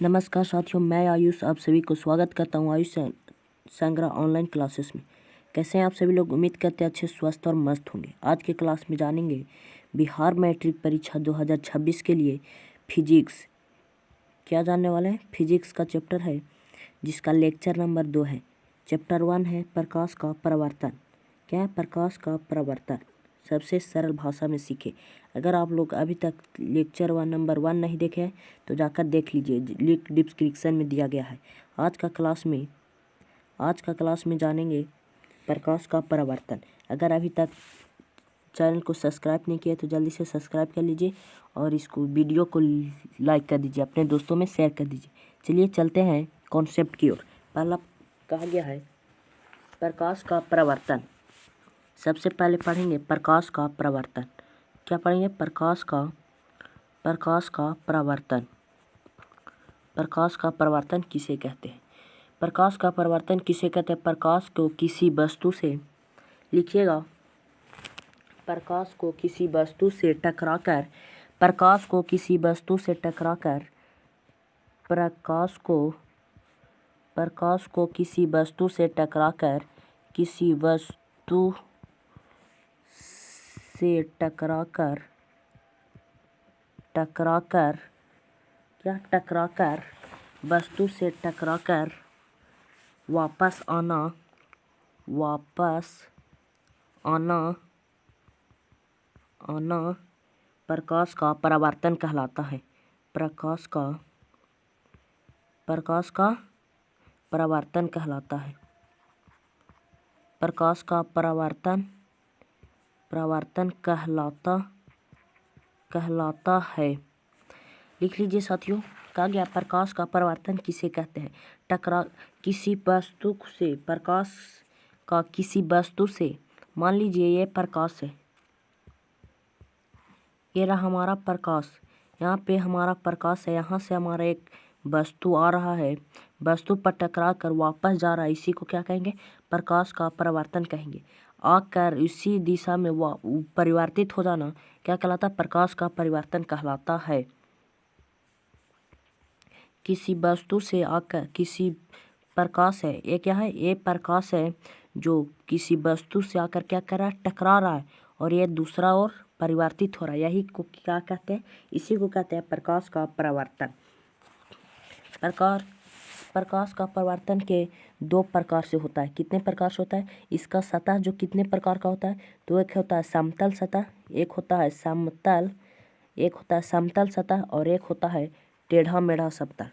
नमस्कार साथियों, मैं आयुष आप सभी को स्वागत करता हूं आयुष संग्रह ऑनलाइन क्लासेस में। कैसे हैं आप सभी लोग? उम्मीद करते हैं अच्छे, स्वस्थ और मस्त होंगे। आज के क्लास में जानेंगे बिहार मैट्रिक परीक्षा 2026 के लिए फिजिक्स क्या जानने वाले हैं। फिजिक्स का चैप्टर है जिसका लेक्चर नंबर 2 है। चैप्टर 1 है प्रकाश का परावर्तन। क्या है प्रकाश का परावर्तन? सबसे सरल भाषा में सीखे। अगर आप लोग अभी तक लेक्चर नंबर 1 नहीं देखे हैं तो जाकर देख लीजिए, लिंक डिस्क्रिप्शन में दिया गया है। आज का क्लास में जानेंगे प्रकाश का परावर्तन। अगर अभी तक चैनल को सब्सक्राइब नहीं किया तो जल्दी से सब्सक्राइब कर लीजिए और इसको वीडियो को लाइक कर दीजिए, अपने दोस्तों में शेयर कर दीजिए। चलिए चलते हैं कॉन्सेप्ट की ओर। पहला कहा गया है प्रकाश का परावर्तन। सबसे पहले पढ़ेंगे प्रकाश का परावर्तन। क्या पढ़ेंगे? प्रकाश का परावर्तन। प्रकाश का परावर्तन किसे कहते हैं? प्रकाश का परावर्तन किसे कहते हैं? प्रकाश को किसी वस्तु से, लिखिएगा, प्रकाश को किसी वस्तु से टकराकर किसी वस्तु से टकराकर वस्तु से टकराकर वापस आना प्रकाश का परावर्तन कहलाता है। प्रकाश का परावर्तन कहलाता है। प्रकाश का परावर्तन कहलाता है। लिख लीजिए साथियों। कहा गया प्रकाश का परावर्तन किसे कहते हैं? किसी वस्तु से, प्रकाश का किसी वस्तु से, मान लीजिए ये प्रकाश है, ये रहा हमारा प्रकाश, यहाँ पे हमारा प्रकाश है, यहाँ से हमारा एक वस्तु आ रहा है, वस्तु पर टकरा कर वापस जा रहा है, इसी को क्या कहेंगे? प्रकाश का परावर्तन कहेंगे। आकर इसी दिशा में परिवर्तित हो जाना क्या कहलाता है? प्रकाश का परिवर्तन कहलाता है। किसी वस्तु से आकर, किसी प्रकाश है, ये क्या है? ये प्रकाश है जो किसी वस्तु से आकर क्या कर रहा है? टकरा रहा है, और ये दूसरा ओर परिवर्तित हो रहा है। यही को क्या कहते हैं? इसी को कहते हैं प्रकाश का परावर्तन। प्रकाश का परावर्तन के 2 प्रकार से होता है। कितने प्रकार से होता है? इसका सतह जो कितने प्रकार का होता है? तो एक होता है समतल सतह, एक होता है समतल सतह, और एक होता है टेढ़ा मेढ़ा सतह।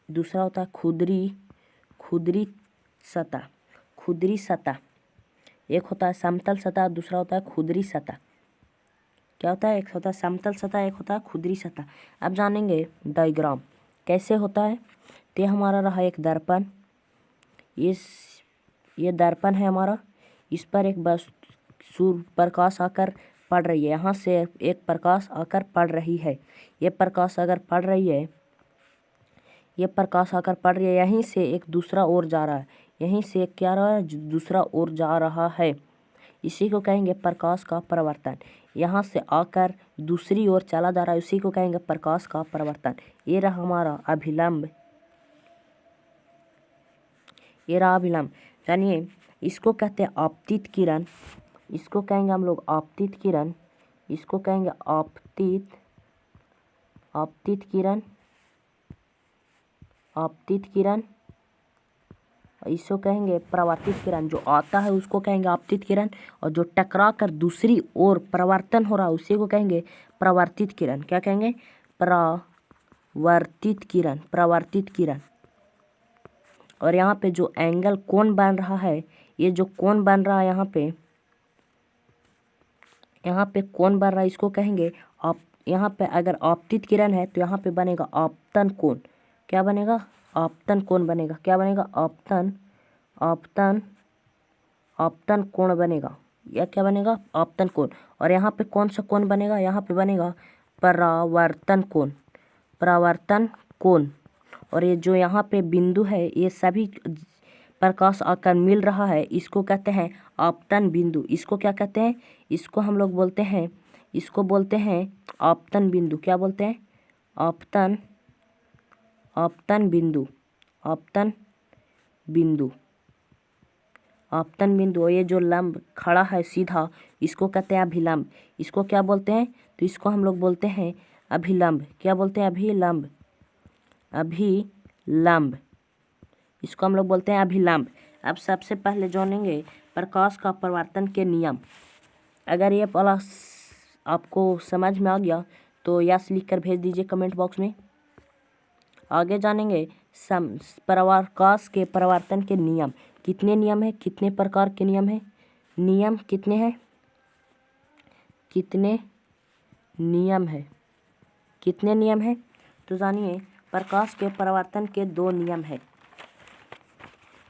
दूसरा होता है खुरदरी सतह। एक होता है समतल सतह, दूसरा होता है खुरदरी सतह। क्या होता है? एक होता है समतल सतह, एक होता है खुरदरी सतह। अब जानेंगे डायग्राम कैसे होता है। तो हमारा रहा एक दर्पण, ये दर्पण है हमारा, इस पर एक सूर्य प्रकाश आकर पड़ रही है, यहाँ से एक प्रकाश आकर पड़ रही है। ये प्रकाश आकर पड़ रही है, यहीं से एक दूसरा ओर जा रहा है, यहीं से एक क्या रहा है? दूसरा ओर जा रहा है। इसी को कहेंगे प्रकाश का परावर्तन। यहाँ से आकर दूसरी ओर चला जा रहा है, उसी को कहेंगे प्रकाश का परावर्तन। ये रहा हमारा अभिलंब, जानिए इसको कहते हैं आपतित किरण। इसको कहेंगे हम लोग आपतित किरण, इसको कहेंगे आपतित किरण, इसको कहेंगे परावर्तित किरण। जो आता है उसको कहेंगे आपतित किरण, और जो टकरा कर दूसरी ओर परावर्तन हो रहा है उसी को कहेंगे परावर्तित किरण। क्या कहेंगे? परावर्तित किरण। और यहाँ पे जो एंगल कोण बन रहा है, ये जो कोण बन रहा है यहाँ पे कोण बन रहा है, इसको कहेंगे आप। यहाँ पे अगर आपतित किरण है तो यहाँ पे बनेगा आपतन कोण। क्या बनेगा? आपतन कोण बनेगा। क्या बनेगा? आपतन कोण बनेगा। यह क्या बनेगा? आपतन कोण। और यहाँ पे कौन सा कोण बनेगा? यहाँ पे बनेगा परावर्तन कोण। और ये जो यहाँ पे बिंदु है, ये सभी प्रकाश आकर मिल रहा है, इसको कहते हैं आपतन बिंदु। इसको क्या कहते हैं? इसको हम लोग बोलते हैं आपतन बिंदु। क्या बोलते हैं? आपतन आपतन बिंदु आपतन बिंदु आपतन बिंदु। ये जो लंब खड़ा है सीधा, इसको कहते हैं अभिलंब। इसको क्या बोलते हैं? तो इसको हम लोग बोलते हैं अभिलंब। क्या बोलते हैं? अभिलंब। अभिलंब, इसको हम लोग बोलते हैं अभिलंब। अब सबसे पहले जानेंगे प्रकाश का परावर्तन के नियम। अगर ये वाला आपको समझ में आ गया तो यस लिख कर भेज दीजिए कमेंट बॉक्स में। आगे जानेंगे प्रकाश के परावर्तन के नियम। कितने नियम है? कितने प्रकार के नियम है? नियम कितने हैं? कितने नियम है? कितने नियम है? तो जानिए, प्रकाश के परावर्तन के 2 नियम है।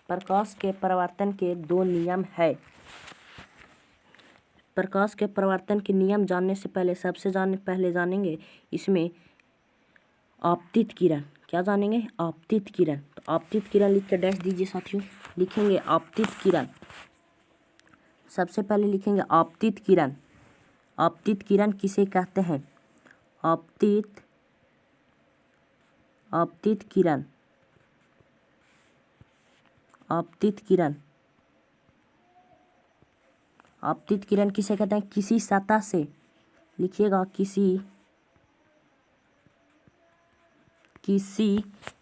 प्रकाश के परावर्तन के 2 नियम है। प्रकाश के परावर्तन के नियम जानने से पहले पहले जानेंगे इसमें आपतित किरण। क्या जानेंगे? आपतित किरण। तो आपतित किरण लिख कर डैश दीजिए साथियों। लिखेंगे आपतित किरण। सबसे पहले लिखेंगे आपतित किरण। आपतित किरण किसे कहते हैं? आपतित किरण। आपतित किरण। आपतित किरण किसे कहते हैं? किसी सतह से, लिखिएगा किसी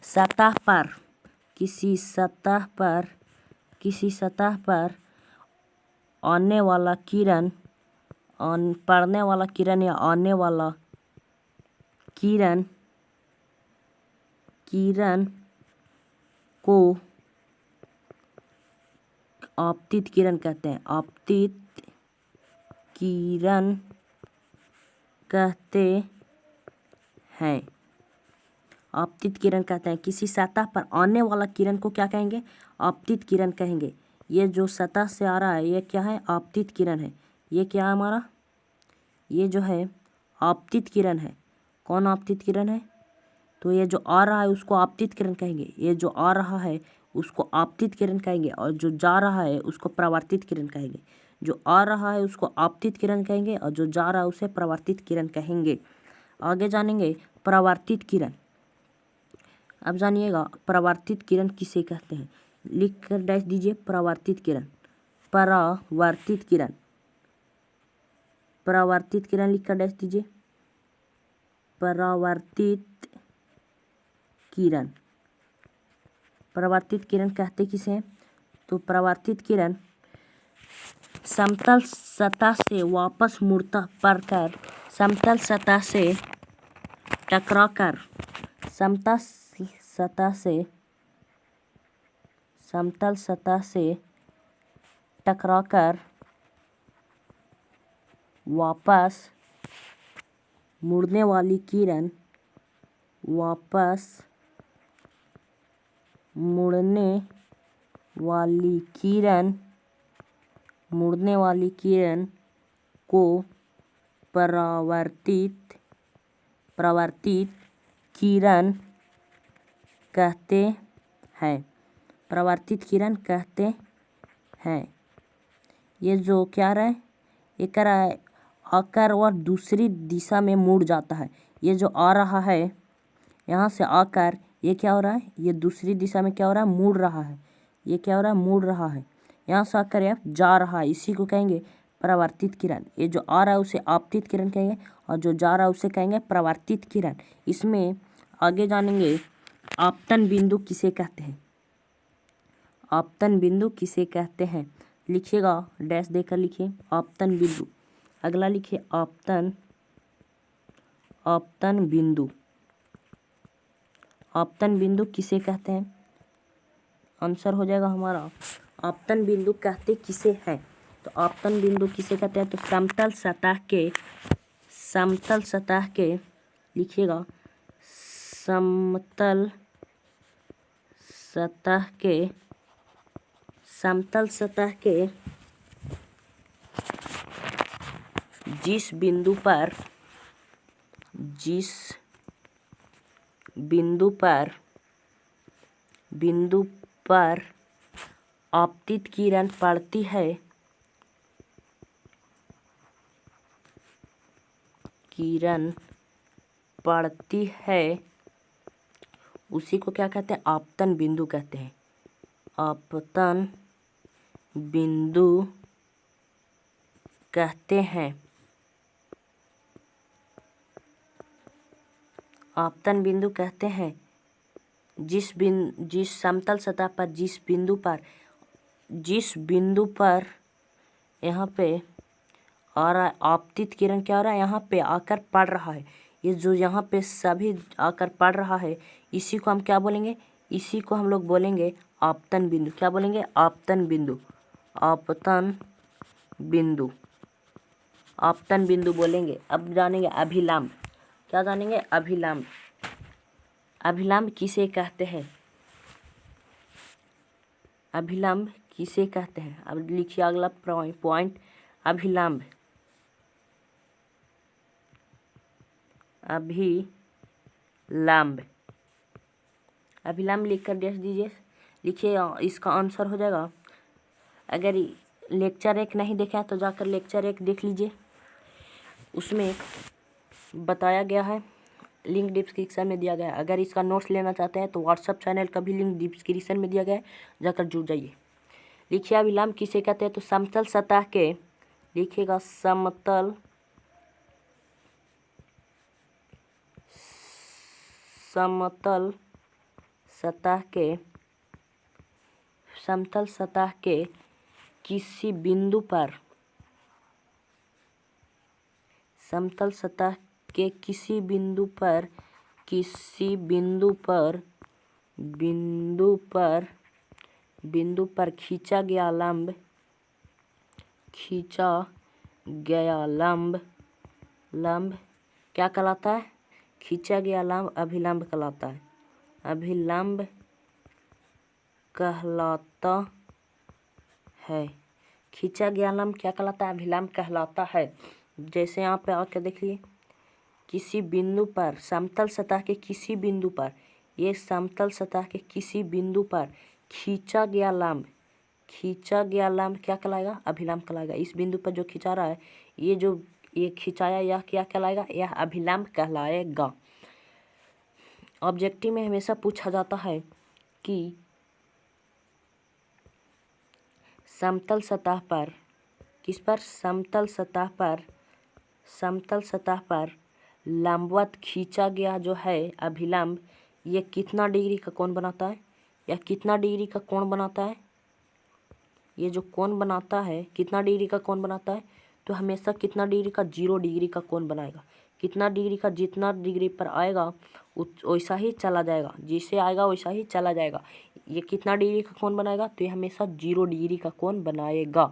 सतह पर, किसी सतह पर आने वाला किरण, पड़ने वाला किरण या आने वाला किरण को आपतित किरण कहते हैं। आपतित किरण कहते हैं। आपतित किरण कहते हैं। किसी सतह पर आने वाला किरण को क्या कहेंगे? आपतित किरण कहेंगे। ये जो सतह से आ रहा है ये क्या है? आपतित किरण है। ये क्या है हमारा? ये जो है आपतित किरण है। कौन आपतित किरण है? तो ये जो आ रहा है उसको आपतित किरण कहेंगे। ये जो आ रहा है उसको आपतित किरण कहेंगे, और जो जा रहा है उसको परावर्तित किरण कहेंगे। जो आ रहा है उसको आपतित किरण कहेंगे, और जो जा रहा है उसे परावर्तित किरण कहेंगे। आगे जानेंगे परावर्तित किरण। अब जानिएगा परावर्तित किरण किसे कहते हैं। लिख कर डैश दीजिए परावर्तित किरण। परावर्तित किरण। परावर्तित किरण लिख कर डैश दीजिए। परावर्तित किरण। परावर्तित किरण कहते किसे हैं? तो परावर्तित किरण समतल सतह से वापस मुड़ता पड़कर समतल सतह से टकराकर समतल सतह से टकराकर वापस मुड़ने वाली किरण, वापस मुड़ने वाली किरण को परावर्तित किरण कहते हैं। परावर्तित किरण कहते हैं। ये जो क्या रहा है? ये कर रहा है आकर और दूसरी दिशा में मुड़ जाता है। ये जो आ रहा है यहाँ से आकर ये क्या हो रहा है? ये दूसरी दिशा में क्या हो रहा है? मुड़ रहा है। ये क्या हो रहा है? मुड़ रहा है। यहाँ से आकर यह जा रहा है। इसी को कहेंगे परावर्तित किरण। ये जो आ रहा है उसे आपतित किरण कहेंगे, और जो जा रहा है उसे कहेंगे परावर्तित किरण। इसमें आगे जानेंगे आपतन बिंदु किसे कहते हैं। आपतन बिंदु किसे कहते हैं? लिखिएगा, डैश देकर लिखिए आपतन बिंदु। अगला लिखिए आपतन बिंदु। आपतन बिंदु किसे कहते हैं? आंसर हो जाएगा हमारा आपतन बिंदु कहते किसे हैं। तो आपतन बिंदु किसे कहते हैं? तो समतल सतह के लिखिएगा समतल सतह के जिस बिंदु पर आपतित किरण पड़ती है, पड़ती है उसी को क्या कहते हैं? आपतन बिंदु कहते हैं। आपतन बिंदु कहते हैं। आपतन बिंदु कहते हैं जिस समतल सतह पर जिस बिंदु पर यहाँ पे आ रहा है आपतित किरण, क्या हो रहा है? यहाँ पे आकर पड़ रहा है। ये जो यहाँ पे सभी आकर पड़ रहा है इसी को हम क्या बोलेंगे? इसी को हम लोग बोलेंगे आपतन बिंदु। क्या बोलेंगे? आपतन बिंदु। आपतन बिंदु, आपतन बिंदु बोलेंगे। अब जानेंगे अभिलंब। क्या जानेंगे? अभिलंब। अभिलंब किसे कहते हैं? अभिलंब किसे कहते हैं? अब लिखिए अगला पॉइंट, अभिलंब। अभिलंब, अभिलंब लिखकर देख दीजिए। लिखिए, इसका आंसर हो जाएगा। अगर लेक्चर 1 नहीं देखा तो जाकर लेक्चर 1 देख लीजिए, उसमें बताया गया है, लिंक डिस्क्रिप्शन में दिया गया है। अगर इसका नोट्स लेना चाहते हैं तो व्हाट्सएप चैनल का भी लिंक डिस्क्रिप्शन में दिया गया है, जाकर जुड़ जाइए। लिखिए अभिलंब किसे कहते हैं? तो समतल सतह के, लिखिएगा समतल सतह के, समतल सतह के किसी बिंदु पर, समतल सतह के किसी बिंदु पर खींचा गया लंब क्या कहलाता है? खींचा गया लंब अभिलंब कहलाता है। अभिलंब कहलाता है। खींचा गया लंब क्या कहलाता है? अभिलंब कहलाता है। जैसे यहाँ पे आकर देखिए, किसी बिंदु पर, समतल सतह के किसी बिंदु पर, ये समतल सतह के किसी बिंदु पर खींचा गया लंब क्या कहलाएगा? अभिलंब कहलाएगा। इस बिंदु पर जो खिंचा रहा है, ये खिंचाया, यह क्या कहलाएगा? यह अभिलंब कहलाएगा। ऑब्जेक्टिव में हमेशा पूछा जाता है कि समतल सतह पर, किस पर? समतल सतह पर लंबवत खींचा गया जो है अभिलंब, ये कितना डिग्री का कोण बनाता है? यह कितना डिग्री का कोण बनाता है? ये जो कोण बनाता है कितना डिग्री का कोण बनाता है? तो हमेशा कितना डिग्री का? 0 डिग्री का कोण बनाएगा। कितना डिग्री का? जितना डिग्री पर आएगा वैसा ही चला जाएगा, जिसे आएगा वैसा ही चला जाएगा। ये कितना डिग्री का कोण बनाएगा? तो ये हमेशा 0 डिग्री का कोण बनाएगा।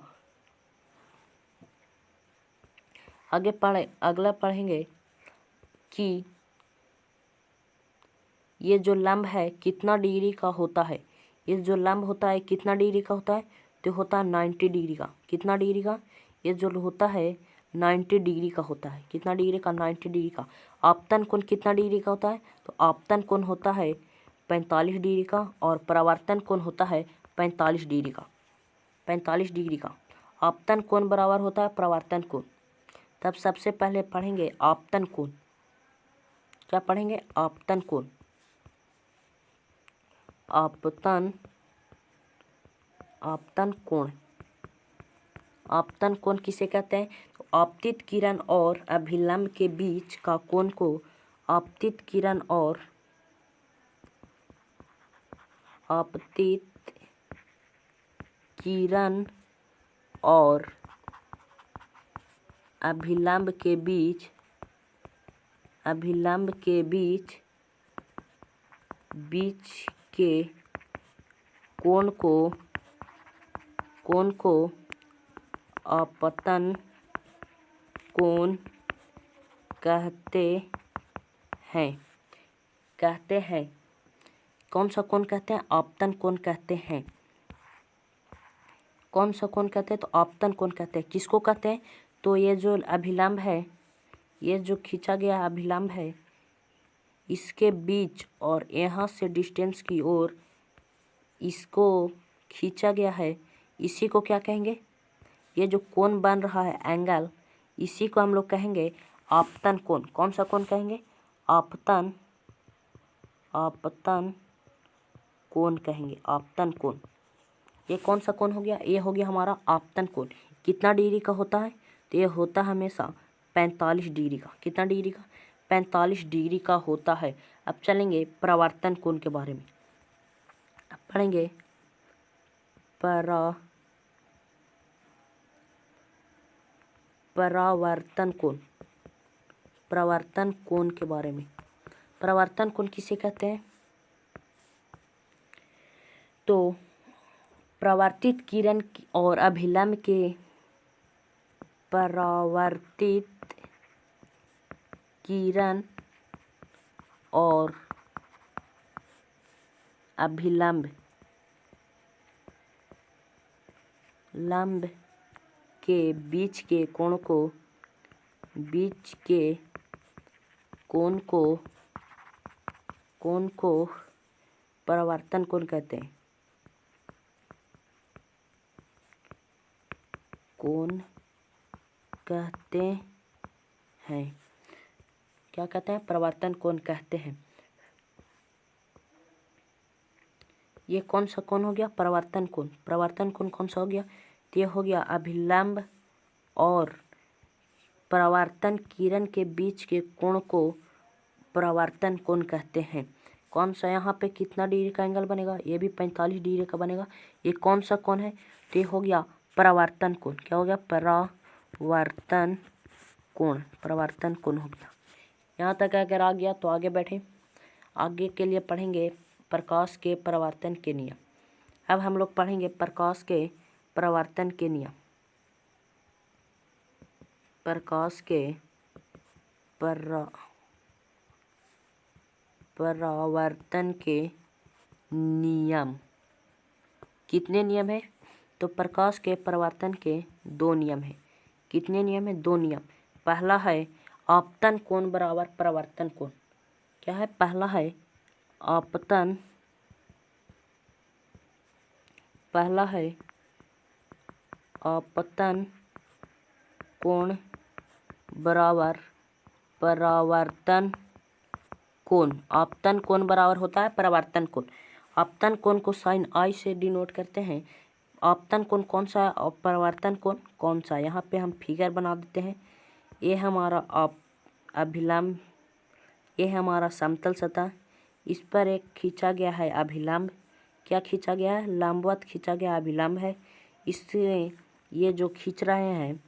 अगला पढ़ेंगे कि ये जो लंब है कितना डिग्री का होता है? ये जो लंब होता है कितना डिग्री का होता है? तो होता है 90 डिग्री का। कितना डिग्री का? ये जो होता है 90 डिग्री का होता है। कितना डिग्री का? 90 डिग्री का। आपतन कोण कितना डिग्री का होता है? तो आपतन कोण होता है 45 डिग्री का, और परावर्तन कोण होता है 45 डिग्री का। 45 डिग्री का आपतन कोण बराबर होता है परावर्तन कोण। तब सबसे पहले पढ़ेंगे आपतन कोण। क्या पढ़ेंगे? आपतन कोण। आपतन कोण, आपतन कोण किसे कहते हैं? तो आपतित किरण और अभिलंब के बीच का कोण को आपतित किरण और अभिलंब के बीच के कोण को आपतन कोण कहते हैं। कौन सा कोण कहते हैं? आपतन कोण कहते हैं। कौन सा कोण कहते हैं? तो आपतन कोण कहते हैं। किसको कहते हैं? तो ये जो अभिलंब है, ये जो खींचा गया अभिलंब है, इसके बीच और यहाँ से डिस्टेंस की ओर इसको खींचा गया है, इसी को क्या कहेंगे? ये जो कोण बन रहा है एंगल, इसी को हम लोग कहेंगे आपतन कोण। कौन सा कोण कहेंगे? आपतन कोण कहेंगे, आपतन कोण। ये कौन सा कोण हो गया, ये हो गया हमारा आपतन कोण। कितना डिग्री का होता है, तो ये होता है हमेशा 45 डिग्री का। कितना डिग्री का, 45 डिग्री का होता है। अब चलेंगे परावर्तन कोण के बारे में। अब पढ़ेंगे परावर्तन कोण, परावर्तन कोण के बारे में। परावर्तन कोण किसे कहते हैं, तो परावर्तित किरण और अभिलंब के परावर्तित किरण और अभिलंब के बीच के कोण को परावर्तन कोण कहते हैं। कोण कहते हैं, क्या कहते हैं, परावर्तन कोण कहते हैं। ये कौन सा कोण हो गया, परावर्तन कोण। परावर्तन कोण कौन सा हो गया, तो ये हो गया अभिलंब और परावर्तन किरण के बीच के कोण को परावर्तन कोण कहते हैं। कौन सा, यहाँ पे कितना डिग्री का एंगल बनेगा, ये भी 45 डिग्री का बनेगा। ये कौन सा कोण है, तो ये हो गया परावर्तन कोण। क्या हो गया, परावर्तन कोण, परावर्तन कोण हो गया। यहाँ तक अगर आ गया तो आगे बैठे। आगे के लिए पढ़ेंगे प्रकाश के परावर्तन के नियम। अब हम लोग पढ़ेंगे प्रकाश के परावर्तन के नियम। प्रकाश के परावर्तन के नियम। कितने नियम है, तो प्रकाश के परावर्तन के 2 नियम है। कितने नियम है, 2 नियम। पहला है आपतन कोण बराबर परावर्तन कोण। क्या है, पहला है आपतन, पहला है आपतन कोण बराबर परावर्तन कोण। आपतन कोण बराबर होता है परावर्तन कोण। आपतन कोण को साइन आई से डिनोट करते हैं। आपतन कोण कौन सा है और परावर्तन कोण कौन सा है। यहाँ पे हम फिगर बना देते हैं। ये हमारा अभिलंब, ये हमारा समतल सतह, इस पर एक खींचा गया है अभिलंब। क्या खींचा गया है, लंबवत खींचा गया अभिलंब है। इससे ये जो खींच रहे हैं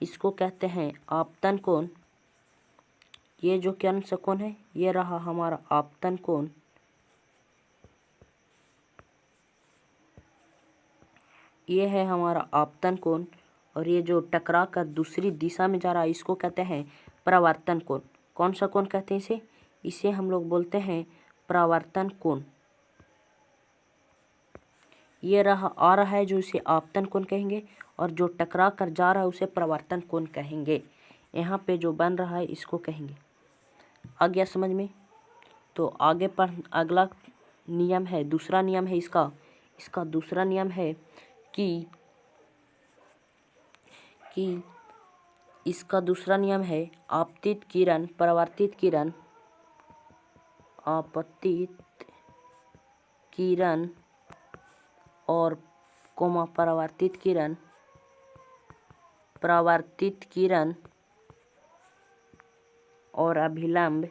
इसको कहते हैं आपतन कोण। ये जो कौन सा कोण है, ये रहा हमारा आपतन कोण। ये है हमारा आपतन कोण। और ये जो टकरा कर दूसरी दिशा में जा रहा है इसको कहते हैं परावर्तन कोण। कौन सा कोण कहते हैं इसे, इसे हम लोग बोलते हैं परावर्तन कोण। ये आ रहा है जो इसे आपतन कोण कहेंगे, और जो टकरा कर जा रहा है उसे परावर्तन कोण कहेंगे। यहाँ पे जो बन रहा है इसको कहेंगे। आ गया समझ में। तो आगे पर अगला नियम है, दूसरा नियम है इसका दूसरा नियम है कि इसका दूसरा नियम है आपतित किरण, परावर्तित किरण, आपतित किरण और परावर्तित किरण और अभिलंब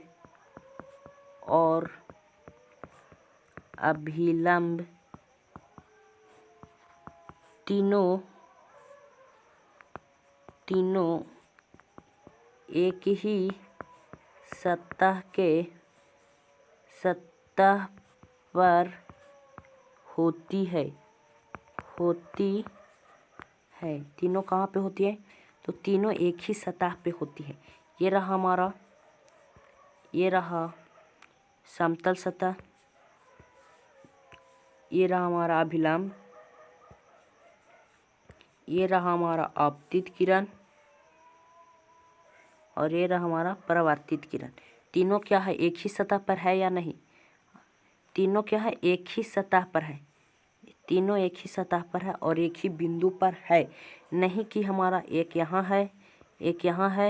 तीनों एक ही सतह पर होती है। तीनों कहाँ पे होती है, तो तीनों एक ही सतह पे होती है। ये रहा हमारा, ये रहा समतल सतह, ये रहा हमारा अभिलंब, ये रहा हमारा आपतित किरण और ये रहा हमारा परावर्तित किरण। तीनों क्या है, एक ही सतह पर है या नहीं, तीनों क्या है, एक ही सतह पर है। तीनों एक ही सतह पर है और एक ही बिंदु पर है। नहीं कि हमारा एक यहाँ है, एक यहाँ है,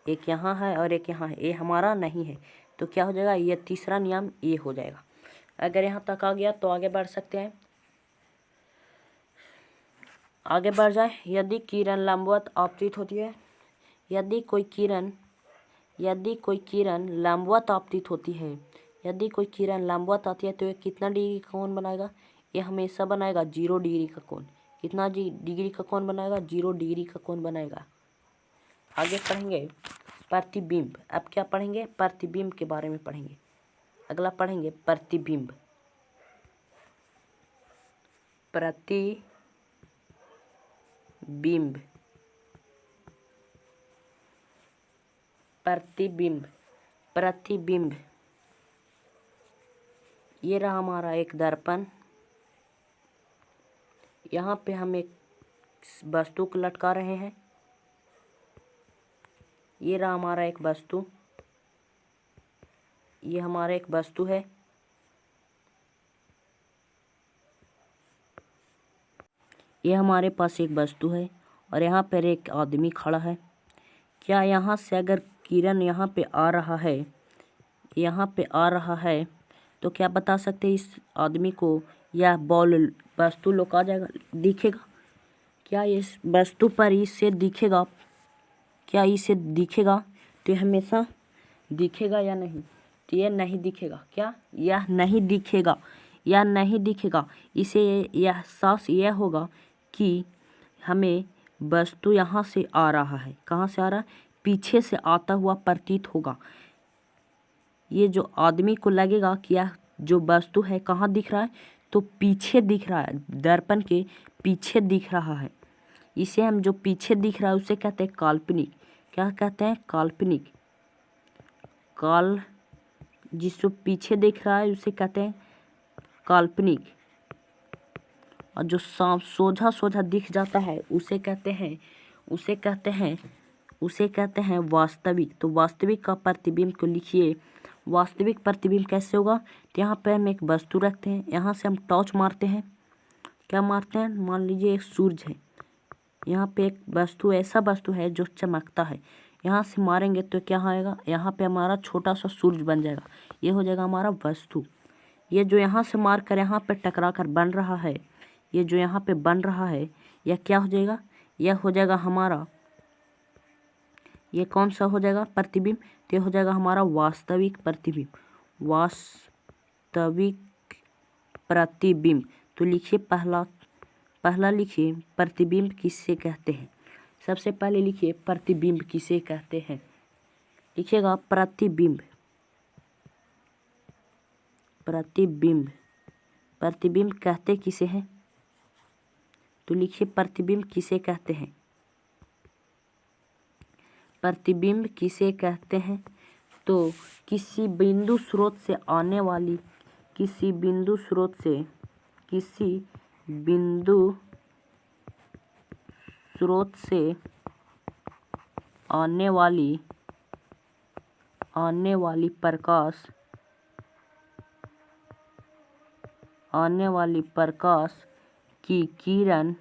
एक यहाँ है और एक यहाँ है, ये हमारा नहीं है। तो क्या हो जाएगा, ये तीसरा नियम ये हो जाएगा। अगर यहाँ तक आ गया तो आगे बढ़ सकते हैं। आगे बढ़ जाए। यदि किरण लंबवत आपतित होती है, यदि कोई किरण लंबवत आपतित होती है, यदि कोई किरण लंबवत आती है तो ये कितना डिग्री का कोण बनाएगा, ये हमेशा बनाएगा 0 डिग्री का कोण। कितना डिग्री का कोण बनाएगा, 0 डिग्री का कोण बनाएगा। आगे पढ़ेंगे प्रतिबिंब। अब क्या पढ़ेंगे, प्रतिबिंब के बारे में पढ़ेंगे। अगला पढ़ेंगे प्रतिबिंब। प्रतिबिंब प्रतिबिंब प्रतिबिंब ये रहा हमारा एक दर्पण। यहाँ पे हम एक वस्तु को लटका रहे हैं। ये रहा हमारा एक वस्तु, ये हमारा एक वस्तु है। ये हमारे पास एक वस्तु है और यहाँ पर एक आदमी खड़ा है। क्या यहाँ से अगर किरण यहाँ पे आ रहा है, यहाँ पे आ रहा है, तो क्या बता सकते हैं इस आदमी को यह बॉल वस्तु लोग आ जाएगा, दिखेगा? क्या इस वस्तु पर इससे दिखेगा? क्या इसे दिखेगा? तो ये हमेशा दिखेगा या नहीं? तो ये नहीं दिखेगा। क्या यह नहीं दिखेगा? यह नहीं दिखेगा। इसे यह एहसास यह होगा कि हमें वस्तु यहाँ से आ रहा है। कहाँ से आ रहा है? पीछे से आता हुआ प्रतीत होगा। ये जो आदमी को लगेगा कि यह जो वस्तु है कहाँ दिख रहा है, तो पीछे दिख रहा है, दर्पण के पीछे दिख रहा है। इसे हम जो पीछे दिख रहा है उसे कहते हैं काल्पनिक। क्या कहते हैं? काल्पनिक। जिसको पीछे दिख रहा है उसे कहते हैं काल्पनिक। और जो सोझा सोझा दिख जाता है उसे कहते हैं वास्तविक। तो वास्तविक का प्रतिबिंब को लिखिए। वास्तविक प्रतिबिंब कैसे होगा? तो यहाँ पे हम एक वस्तु रखते हैं, यहाँ से हम टॉर्च मारते हैं। क्या मारते हैं? मान लीजिए एक सूरज है, यहाँ पे एक वस्तु, ऐसा वस्तु है जो चमकता है। यहाँ से मारेंगे तो क्या आएगा? यहाँ पे हमारा छोटा सा सूरज बन जाएगा। ये हो जाएगा हमारा वस्तु। ये जो यहाँ से मार कर यहाँ पे टकरा कर बन रहा है, ये जो यहाँ पे बन रहा है, यह क्या हो जाएगा? यह हो जाएगा हमारा, ये कौन सा हो जाएगा? प्रतिबिंब। तो हो जाएगा हमारा वास्तविक प्रतिबिंब। वास्तविक प्रतिबिंब। तो लिखिए पहला लिखिए प्रतिबिंब किसे कहते हैं। सबसे पहले लिखिए प्रतिबिंब किसे कहते हैं। लिखिएगा प्रतिबिंब। प्रतिबिंब प्रतिबिंब कहते किसे हैं? तो लिखिए प्रतिबिंब किसे कहते हैं। प्रतिबिंब किसे कहते हैं? तो किसी बिंदु स्रोत से आने वाली, किसी बिंदु स्रोत से आने वाली प्रकाश की किरण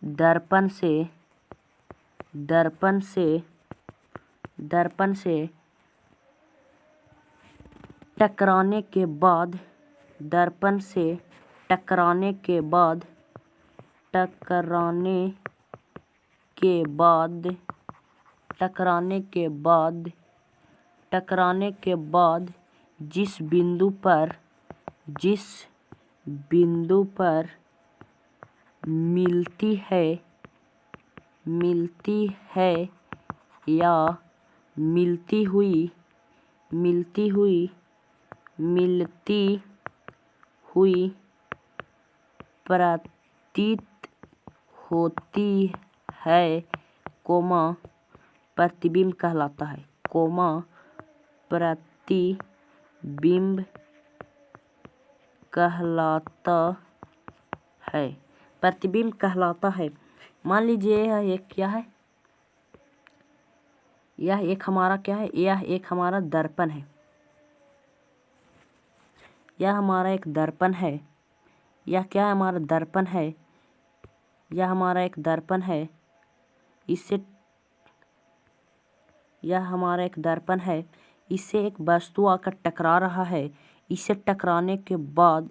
दर्पण से टकराने के बाद जिस बिंदु पर मिलती है या मिलती हुई प्रतीत होती है, प्रतिबिंब कहलाता है। प्रतिबिंब कहलाता है। प्रतिबिंब कहलाता है। मान लीजिए यह एक क्या है? यह एक हमारा क्या है? यह एक हमारा दर्पण है। यह हमारा एक दर्पण है। यह क्या है? हमारा दर्पण है। यह हमारा एक दर्पण है। इससे यह हमारा एक दर्पण है। इससे एक वस्तु आकर टकरा रहा है। इससे टकराने के बाद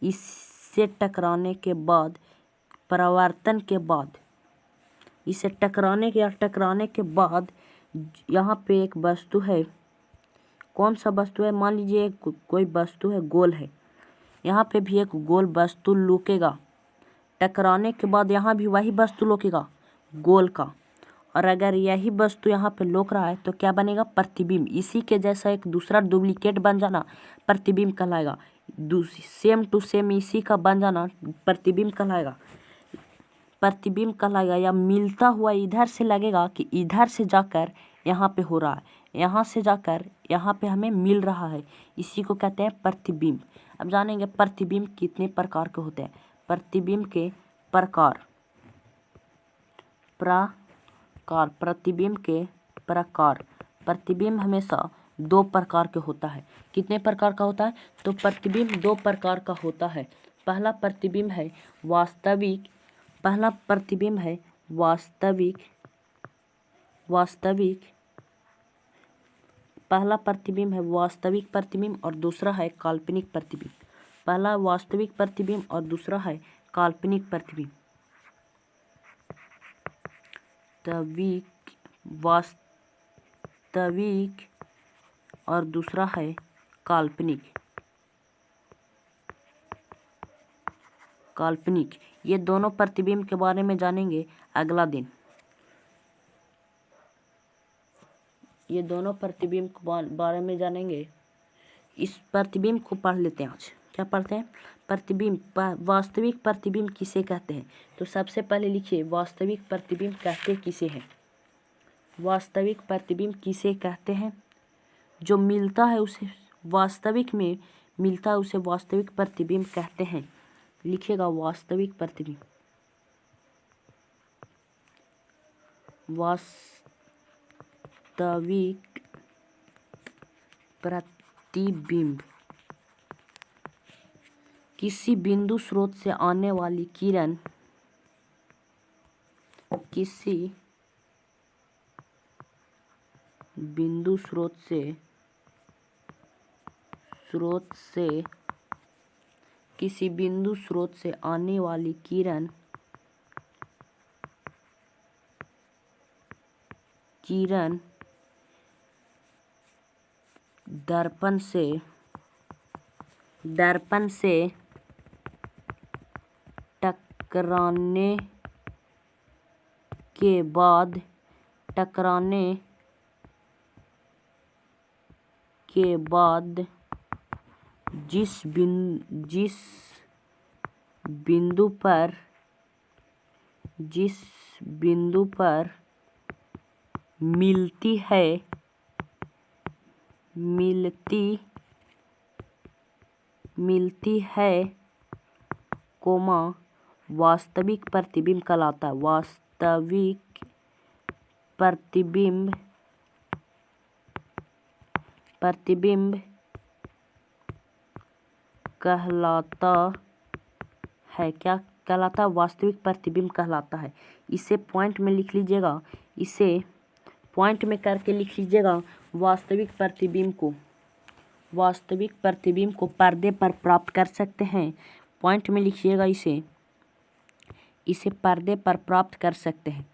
इससे टकराने के बाद परावर्तन के बाद इससे टकराने के बाद यहाँ पे एक वस्तु है। कौन सा वस्तु है? मान लीजिए कोई वस्तु है, गोल है। यहाँ पे भी एक गोल वस्तु लुकेगा। टकराने के बाद यहाँ भी वही वस्तु लुकेगा, गोल का। और अगर यही वस्तु यहाँ पे लुक रहा है तो क्या बनेगा? प्रतिबिंब। इसी के जैसा एक दूसरा डुप्लीकेट बन जाना प्रतिबिंब कहलाएगा। सेम टू सेम इसी का बन जाना प्रतिबिंब कहलाएगा। प्रतिबिंब कहलाएगा। या मिलता हुआ इधर से लगेगा कि इधर से जाकर यहाँ पे हो रहा है, यहाँ से जाकर यहाँ पे हमें मिल रहा है। इसी को कहते हैं प्रतिबिंब। अब जानेंगे प्रतिबिंब कितने प्रकार के होते हैं। प्रतिबिंब के प्रकार। प्रतिबिंब के प्रकार। प्रतिबिंब हमेशा दो प्रकार के होता है। कितने प्रकार का होता है? तो प्रतिबिंब दो प्रकार का होता है। पहला प्रतिबिंब है वास्तविक प्रतिबिंब और दूसरा है काल्पनिक प्रतिबिंब। पहला वास्तविक प्रतिबिंब और दूसरा है काल्पनिक प्रतिबिंब। वास्तविक और दूसरा है काल्पनिक। ये दोनों प्रतिबिंब के बारे में जानेंगे अगला दिन। ये दोनों प्रतिबिंब के बारे में जानेंगे। इस प्रतिबिंब को पढ़ लेते हैं आज। क्या पढ़ते हैं? प्रतिबिंब। वास्तविक प्रतिबिंब किसे कहते हैं? तो सबसे पहले लिखिए वास्तविक प्रतिबिंब कहते किसे हैं। वास्तविक प्रतिबिंब किसे कहते हैं? जो मिलता है उसे वास्तविक में मिलता है उसे वास्तविक प्रतिबिंब कहते हैं। लिखिएगा वास्तविक प्रतिबिंब। वास्तविक प्रतिबिंब किसी बिंदु स्रोत से आने वाली किरण किसी बिंदु स्रोत से आने वाली किरण दर्पण से टकराने के बाद जिस बिंदु पर मिलती है वास्तविक प्रतिबिंब कहलाता है। वास्तविक प्रतिबिंब कहलाता है। क्या कहलाता है? वास्तविक प्रतिबिंब कहलाता है। इसे पॉइंट में लिख लीजिएगा। इसे पॉइंट में करके लिख लीजिएगा। वास्तविक प्रतिबिंब को पर्दे पर प्राप्त कर सकते हैं। पॉइंट में लिखिएगा। इसे पर्दे पर प्राप्त कर सकते हैं।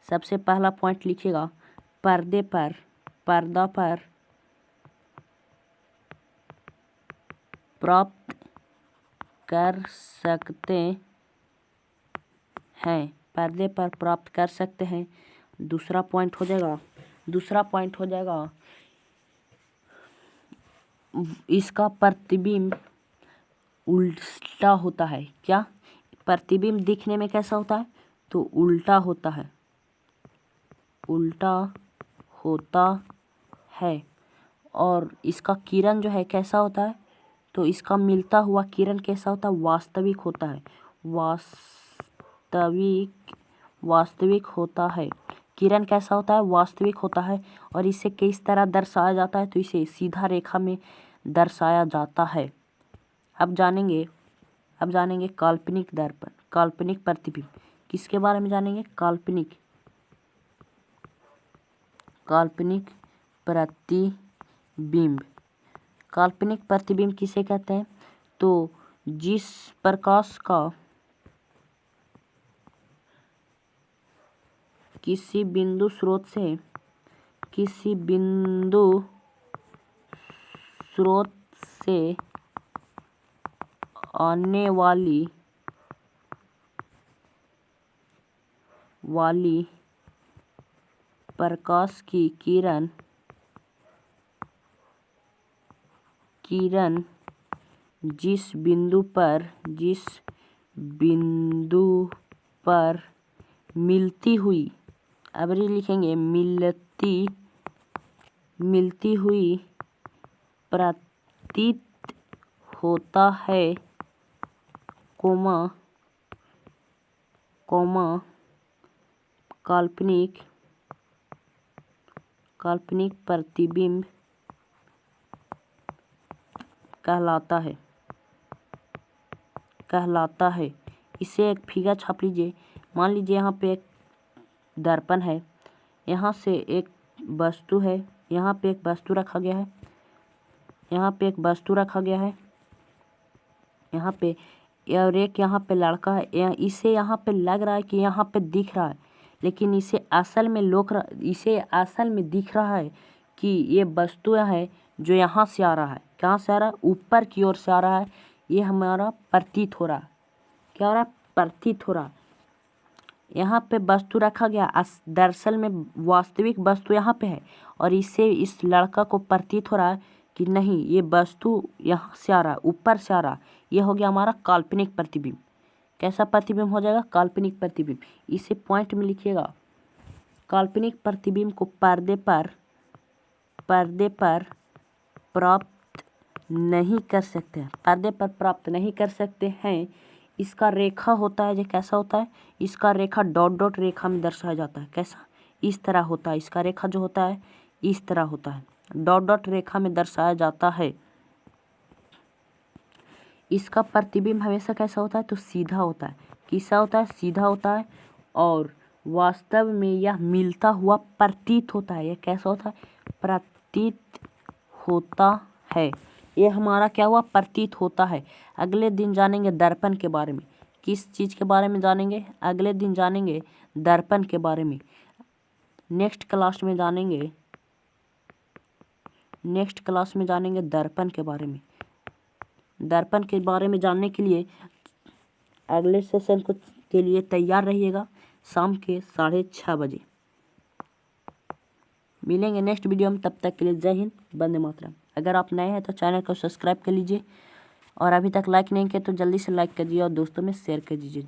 सबसे पहला पॉइंट लिखिएगा पर्दा पर प्राप्त कर सकते हैं। पर्दे पर प्राप्त कर सकते हैं। दूसरा पॉइंट हो जाएगा इसका प्रतिबिंब उल्टा होता है। क्या? प्रतिबिंब दिखने में कैसा होता है? तो उल्टा होता है। और इसका किरण जो है कैसा होता है? तो इसका मिलता हुआ किरण कैसा होता है? वास्तविक होता है। वास्तविक होता है। किरण कैसा होता है? वास्तविक होता है। और इसे किस तरह दर्शाया जाता है? तो इसे सीधा रेखा में दर्शाया जाता है। अब जानेंगे काल्पनिक दर्पण, काल्पनिक प्रतिबिंब। किसके बारे में जानेंगे? काल्पनिक प्रतिबिंब। काल्पनिक प्रतिबिंब किसे कहते हैं? तो जिस प्रकाश का किसी बिंदु स्रोत से आने वाली प्रकाश की किरण जिस बिंदु पर मिलती हुई, अब लिखेंगे मिलती हुई प्रतीत होता है, काल्पनिक प्रतिबिंब कहलाता है। इसे एक फिगर छाप लीजिए। मान लीजिए यहाँ पे एक दर्पण है, यहाँ से एक वस्तु है, यहाँ पे एक वस्तु रखा गया है, यहाँ पे एक वस्तु रखा गया है, यहाँ पे और एक यहाँ पे लड़का है। इसे यहाँ पे लग रहा है कि यहाँ पे दिख रहा है, लेकिन इसे असल में दिख रहा है कि ये वस्तु है जो यहाँ से आ रहा है। कहाँ से आ रहा है? ऊपर की ओर से आ रहा है। ये हमारा प्रतीत हो रहा है। क्या हो रहा है? प्रतीत हो रहा है। यहाँ पे वस्तु रखा गया, दरअसल में वास्तविक वस्तु यहाँ पे है, और इससे इस लड़का को प्रतीत हो रहा है कि नहीं, ये वस्तु यहाँ से आ रहा है, ऊपर से आ रहा है। ये हो गया हमारा काल्पनिक प्रतिबिंब। कैसा प्रतिबिंब हो जाएगा? काल्पनिक प्रतिबिंब। इसे पॉइंट में लिखिएगा। काल्पनिक प्रतिबिंब को पर्दे पर प्राप्त नहीं कर सकते हैं। पर्दे पर प्राप्त नहीं कर सकते हैं। इसका रेखा होता है जो कैसा होता है? इसका रेखा डॉट रेखा में दर्शाया जाता है। कैसा? इस तरह होता है। इसका रेखा जो होता है इस तरह होता है, डॉट रेखा में दर्शाया जाता है। इसका प्रतिबिंब हमेशा कैसा होता है? तो सीधा होता है। कैसा होता है? सीधा होता है। और वास्तव में यह मिलता हुआ प्रतीत होता है। यह कैसा होता है? प्रतीत होता है। ये हमारा क्या हुआ? प्रतीत होता है। अगले दिन जानेंगे दर्पण के बारे में। किस चीज़ के बारे में जानेंगे? अगले दिन जानेंगे दर्पण के बारे में। नेक्स्ट क्लास में जानेंगे दर्पण के बारे में। दर्पण के बारे में जानने के लिए अगले सेशन के लिए तैयार रहिएगा। शाम के 6:30 बजे मिलेंगे नेक्स्ट वीडियो में। तब तक के लिए जय हिंद, वंदे मातरम। अगर आप नए हैं तो चैनल को सब्सक्राइब कर लीजिए, और अभी तक लाइक नहीं किया तो जल्दी से लाइक कर दीजिए और दोस्तों में शेयर कर दीजिए।